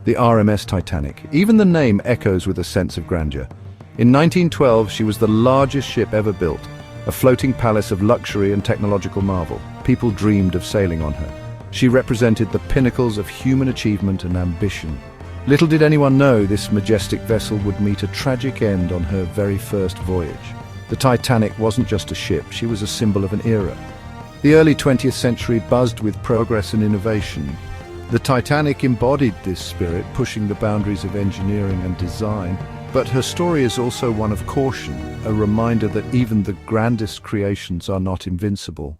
the RMS Titanic. Even the name echoes with a sense of grandeur. In 1912, she was the largest ship ever built, a floating palace of luxury and technological marvel. People dreamed of sailing on her. She represented the pinnacles of human achievement and ambition. Little did anyone know this majestic vessel would meet a tragic end on her very first voyage. The Titanic wasn't just a ship, she was a symbol of an era. The early 20th century buzzed with progress and innovation. The Titanic embodied this spirit, pushing the boundaries of engineering and design. But her story is also one of caution, a reminder that even the grandest creations are not invincible.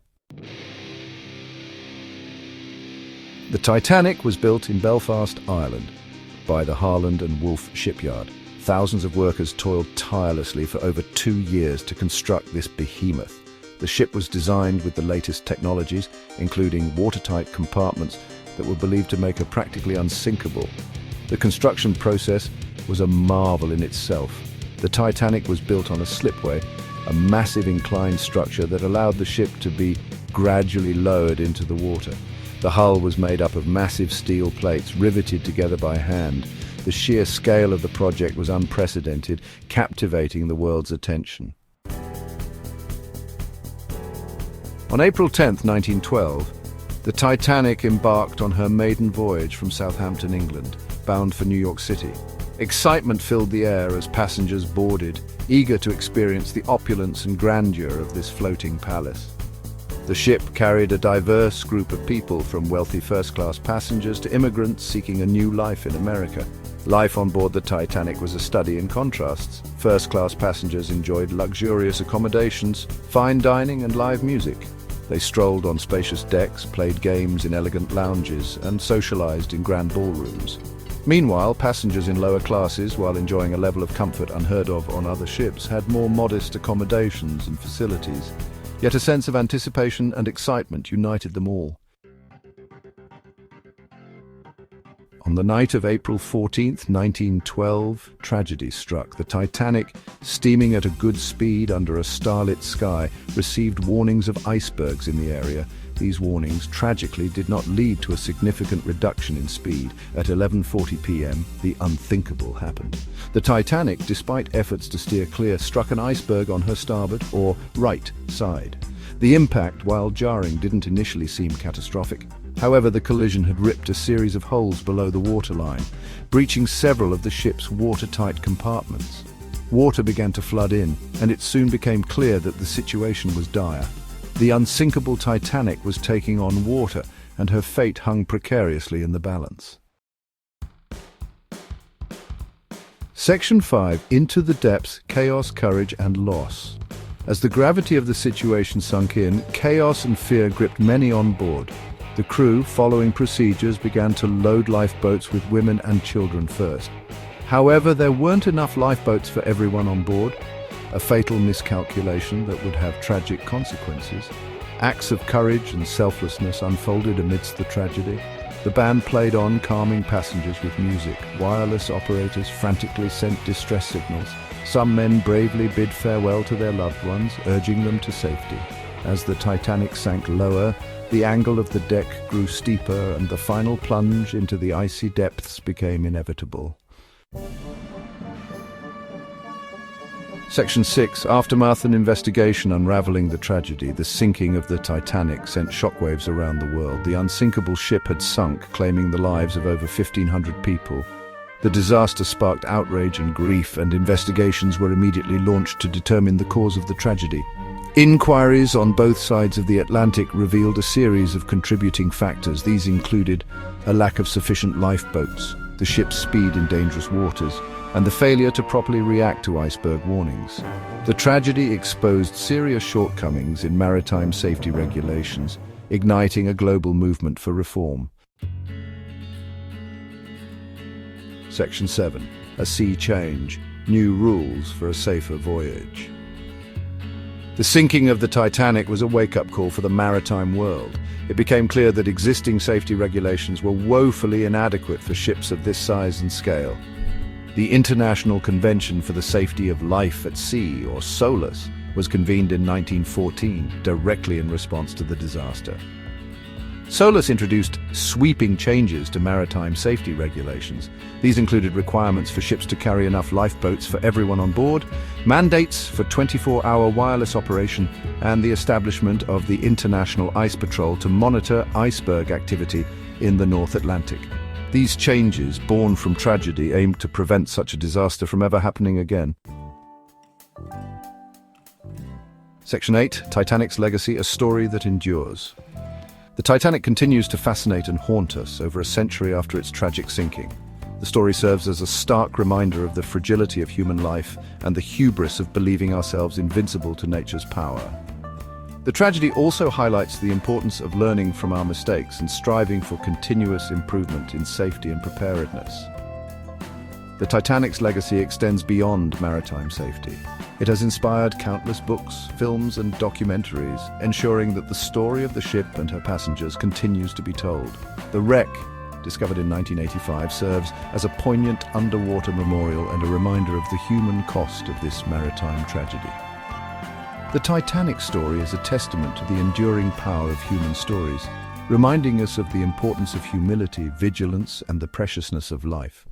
The Titanic was built in Belfast, Ireland, by the Harland and Wolff shipyard. Thousands of workers toiled tirelessly for over 2 years to construct this behemoth. The ship was designed with the latest technologies, including watertight compartments that were believed to make her practically unsinkable. The construction process was a marvel in itself. The Titanic was built on a slipway, a massive inclined structure that allowed the ship to be gradually lowered into the water. The hull was made up of massive steel plates riveted together by hand. The sheer scale of the project was unprecedented, captivating the world's attention. On April 10, 1912, the Titanic embarked on her maiden voyage from Southampton, England, bound for New York City. Excitement filled the air as passengers boarded, eager to experience the opulence and grandeur of this floating palace. The ship carried a diverse group of people, from wealthy first-class passengers to immigrants seeking a new life in America. Life on board the Titanic was a study in contrasts. First-class passengers enjoyed luxurious accommodations, fine dining and live music. They strolled on spacious decks, played games in elegant lounges, and socialized in grand ballrooms. Meanwhile, passengers in lower classes, while enjoying a level of comfort unheard of on other ships, had more modest accommodations and facilities. Yet a sense of anticipation and excitement united them all. On the night of April 14, 1912, tragedy struck. The Titanic, steaming at a good speed under a starlit sky, received warnings of icebergs in the area. These warnings, tragically, did not lead to a significant reduction in speed. At 11:40 p.m., the unthinkable happened. The Titanic, despite efforts to steer clear, struck an iceberg on her starboard, or right, side. The impact, while jarring, didn't initially seem catastrophic. However, the collision had ripped a series of holes below the waterline, breaching several of the ship's watertight compartments. Water began to flood in, and it soon became clear that the situation was dire. The unsinkable Titanic was taking on water, and her fate hung precariously in the balance. Section 5. Into the Depths, Chaos, Courage and Loss. As the gravity of the situation sunk in, chaos and fear gripped many on board. The crew, following procedures, began to load lifeboats with women and children first. However, there weren't enough lifeboats for everyone on board. A fatal miscalculation that would have tragic consequences. Acts of courage and selflessness unfolded amidst the tragedy. The band played on, calming passengers with music. Wireless operators frantically sent distress signals. Some men bravely bid farewell to their loved ones, urging them to safety. As the Titanic sank lower, the angle of the deck grew steeper, and the final plunge into the icy depths became inevitable. Section 6. Aftermath and investigation. Unraveling the tragedy. The sinking of the Titanic sent shockwaves around the world. The unsinkable ship had sunk, claiming the lives of over 1,500 people. The disaster sparked outrage and grief, and investigations were immediately launched to determine the cause of the tragedy. Inquiries on both sides of the Atlantic revealed a series of contributing factors. These included a lack of sufficient lifeboats, the ship's speed in dangerous waters, and the failure to properly react to iceberg warnings. The tragedy exposed serious shortcomings in maritime safety regulations, igniting a global movement for reform. Section 7. A sea change. New rules for a safer voyage. The sinking of the Titanic was a wake-up call for the maritime world. It became clear that existing safety regulations were woefully inadequate for ships of this size and scale. The International Convention for the Safety of Life at Sea, or SOLAS, was convened in 1914, directly in response to the disaster. Solis introduced sweeping changes to maritime safety regulations. These included requirements for ships to carry enough lifeboats for everyone on board, mandates for 24-hour wireless operation, and the establishment of the International Ice Patrol to monitor iceberg activity in the North Atlantic. These changes, born from tragedy, aimed to prevent such a disaster from ever happening again. Section 8, Titanic's Legacy, a story that endures. The Titanic continues to fascinate and haunt us over a century after its tragic sinking. The story serves as a stark reminder of the fragility of human life and the hubris of believing ourselves invincible to nature's power. The tragedy also highlights the importance of learning from our mistakes and striving for continuous improvement in safety and preparedness. The Titanic's legacy extends beyond maritime safety. It has inspired countless books, films, and documentaries, ensuring that the story of the ship and her passengers continues to be told. The wreck, discovered in 1985, serves as a poignant underwater memorial and a reminder of the human cost of this maritime tragedy. The Titanic story is a testament to the enduring power of human stories, reminding us of the importance of humility, vigilance, and the preciousness of life.